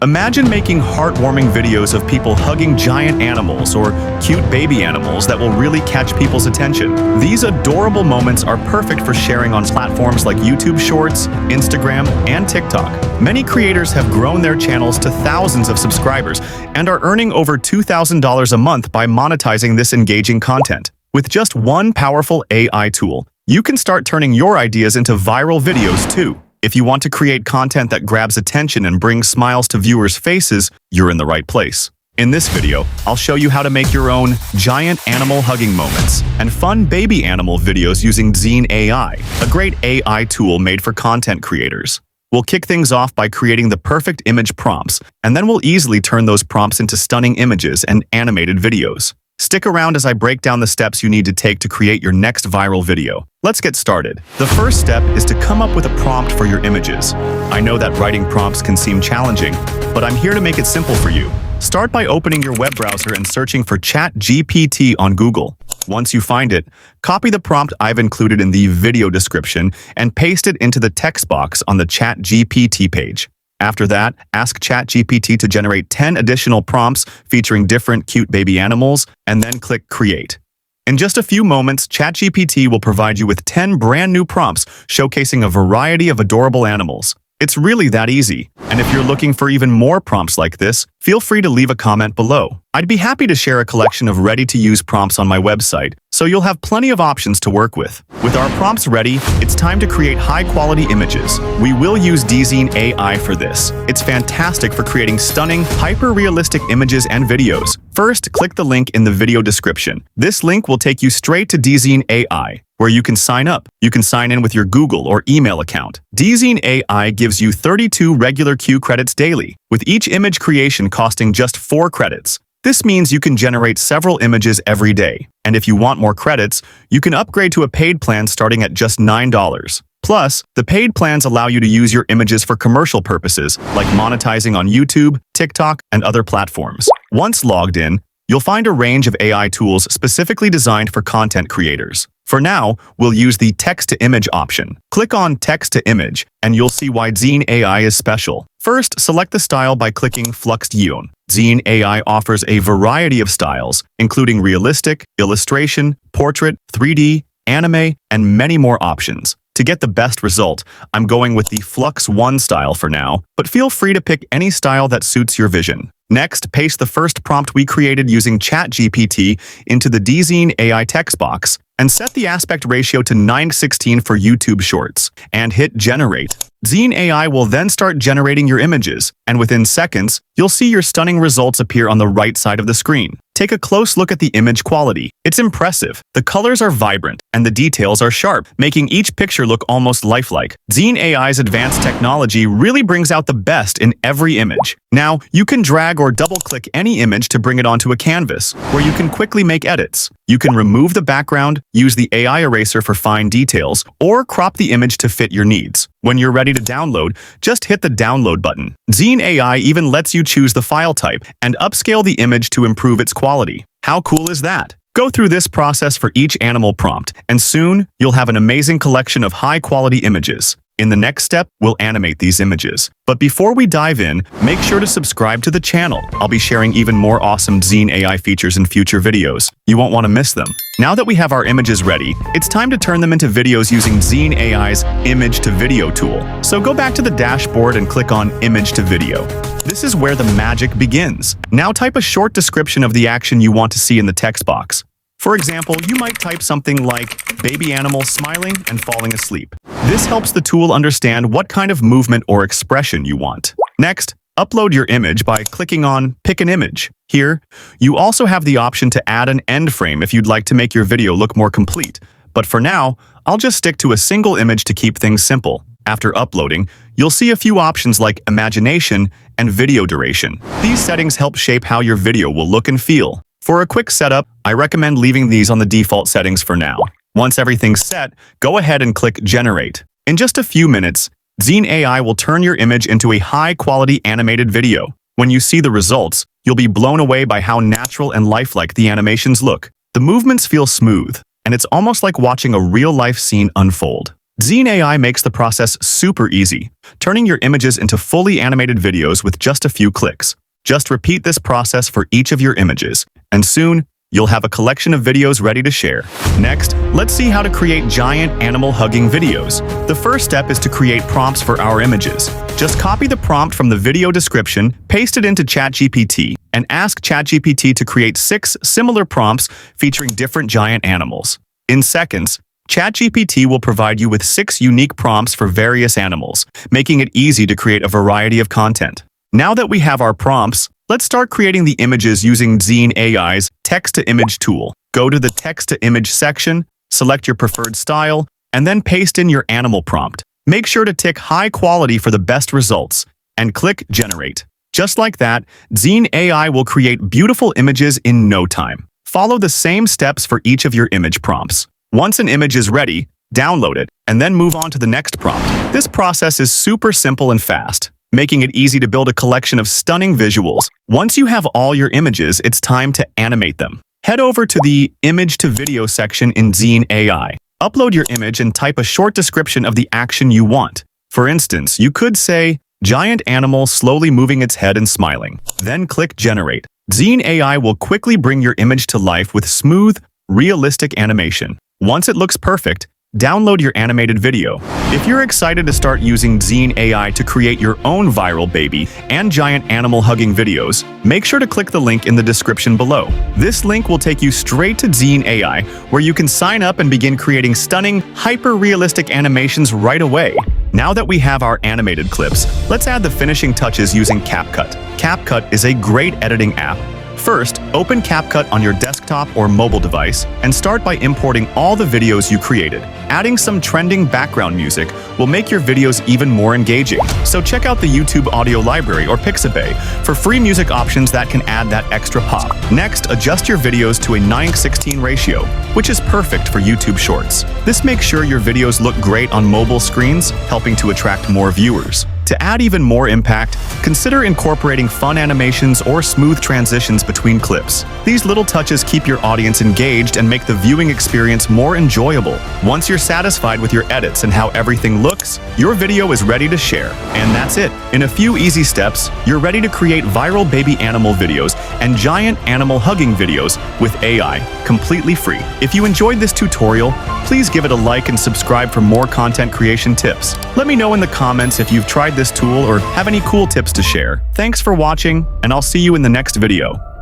Imagine making heartwarming videos of people hugging giant animals or cute baby animals that will really catch people's attention. These adorable moments are perfect for sharing on platforms like YouTube Shorts, Instagram, and TikTok. Many creators have grown their channels to thousands of subscribers and are earning over $2,000 a month by monetizing this engaging content. With just one powerful AI tool, you can start turning your ideas into viral videos too. If you want to create content that grabs attention and brings smiles to viewers' faces, you're in the right place. In this video, I'll show you how to make your own giant animal hugging moments and fun baby animal videos using Dzine AI, a great AI tool made for content creators. We'll kick things off by creating the perfect image prompts, and then we'll easily turn those prompts into stunning images and animated videos. Stick around as I break down the steps you need to take to create your next viral video. Let's get started. The first step is to come up with a prompt for your images. I know that writing prompts can seem challenging, but I'm here to make it simple for you. Start by opening your web browser and searching for ChatGPT on Google. Once you find it, copy the prompt I've included in the video description and paste it into the text box on the ChatGPT page. After that, ask ChatGPT to generate 10 additional prompts featuring different cute baby animals, and then click Create. In just a few moments, ChatGPT will provide you with 10 brand new prompts showcasing a variety of adorable animals. It's really that easy. And if you're looking for even more prompts like this, feel free to leave a comment below. I'd be happy to share a collection of ready-to-use prompts on my website, so you'll have plenty of options to work with. With our prompts ready, it's time to create high-quality images. We will use Dzine AI for this. It's fantastic for creating stunning, hyper-realistic images and videos. First, click the link in the video description. This link will take you straight to Dzine AI, where you can sign up. You can sign in with your Google or email account. Dzine AI gives you 32 regular Q credits daily, with each image creation costing just 4 credits. This means you can generate several images every day. And if you want more credits, you can upgrade to a paid plan starting at just $9. Plus, the paid plans allow you to use your images for commercial purposes, like monetizing on YouTube, TikTok, and other platforms. Once logged in, you'll find a range of AI tools specifically designed for content creators. For now, we'll use the text-to-image option. Click on text-to-image, and you'll see why Dzine AI is special. First, select the style by clicking Fluxed Ion. Dzine AI offers a variety of styles, including realistic, illustration, portrait, 3D, anime, and many more options. To get the best result, I'm going with the Flux 1 style for now, but feel free to pick any style that suits your vision. Next, paste the first prompt we created using ChatGPT into the Dzine AI text box and set the aspect ratio to 9:16 for YouTube Shorts, and hit Generate. Dzine AI will then start generating your images, and within seconds, you'll see your stunning results appear on the right side of the screen. Take a close look at the image quality. It's impressive. The colors are vibrant, and the details are sharp, making each picture look almost lifelike. Dzine AI's advanced technology really brings out the best in every image. Now, you can drag or double-click any image to bring it onto a canvas, where you can quickly make edits. You can remove the background, use the AI eraser for fine details, or crop the image to fit your needs. When you're ready to download, just hit the download button. Dzine AI even lets you choose the file type and upscale the image to improve its quality. How cool is that? Go through this process for each animal prompt, and soon you'll have an amazing collection of high-quality images. In the next step, we'll animate these images. But before we dive in, make sure to subscribe to the channel. I'll be sharing even more awesome Dzine AI features in future videos. You won't want to miss them. Now that we have our images ready, it's time to turn them into videos using Dzine AI's Image-to-Video tool. So go back to the dashboard and click on Image to Video. This is where the magic begins. Now type a short description of the action you want to see in the text box. For example, you might type something like baby animal smiling and falling asleep. This helps the tool understand what kind of movement or expression you want. Next, upload your image by clicking on Pick an Image. Here, you also have the option to add an end frame if you'd like to make your video look more complete. But for now, I'll just stick to a single image to keep things simple. After uploading, you'll see a few options like imagination and video duration. These settings help shape how your video will look and feel. For a quick setup, I recommend leaving these on the default settings for now. Once everything's set, go ahead and click Generate. In just a few minutes, Dzine AI will turn your image into a high-quality animated video. When you see the results, you'll be blown away by how natural and lifelike the animations look. The movements feel smooth, and it's almost like watching a real-life scene unfold. Dzine AI makes the process super easy, turning your images into fully animated videos with just a few clicks. Just repeat this process for each of your images, and soon, you'll have a collection of videos ready to share. Next, let's see how to create giant animal hugging videos. The first step is to create prompts for our images. Just copy the prompt from the video description, paste it into ChatGPT, and ask ChatGPT to create 6 similar prompts featuring different giant animals. In seconds, ChatGPT will provide you with 6 unique prompts for various animals, making it easy to create a variety of content. Now that we have our prompts, let's start creating the images using Dzine AI's text-to-image tool. Go to the text-to-image section, select your preferred style, and then paste in your animal prompt. Make sure to tick high quality for the best results, and click Generate. Just like that, Dzine AI will create beautiful images in no time. Follow the same steps for each of your image prompts. Once an image is ready, download it, and then move on to the next prompt. This process is super simple and fast, making it easy to build a collection of stunning visuals. Once you have all your images, it's time to animate them. Head over to the Image to Video section in Dzine AI. Upload your image and type a short description of the action you want. For instance, you could say, giant animal slowly moving its head and smiling. Then click Generate. Dzine AI will quickly bring your image to life with smooth, realistic animation. Once it looks perfect, download your animated video. If you're excited to start using Dzine AI to create your own viral baby and giant animal hugging videos, make sure to click the link in the description below. This link will take you straight to Dzine AI, where you can sign up and begin creating stunning, hyper-realistic animations right away. Now that we have our animated clips, let's add the finishing touches using CapCut. CapCut is a great editing app. First, open CapCut on your desktop or mobile device and start by importing all the videos you created. Adding some trending background music will make your videos even more engaging. So check out the YouTube audio library or Pixabay for free music options that can add that extra pop. Next, adjust your videos to a 9:16 ratio, which is perfect for YouTube Shorts. This makes sure your videos look great on mobile screens, helping to attract more viewers. To add even more impact, consider incorporating fun animations or smooth transitions between clips. These little touches keep your audience engaged and make the viewing experience more enjoyable. Once you're satisfied with your edits and how everything looks, your video is ready to share. And that's it. In a few easy steps, you're ready to create viral baby animal videos and giant animal hugging videos with AI, completely free. If you enjoyed this tutorial, please give it a like and subscribe for more content creation tips. Let me know in the comments if you've tried this tool or have any cool tips to share. Thanks for watching, and I'll see you in the next video.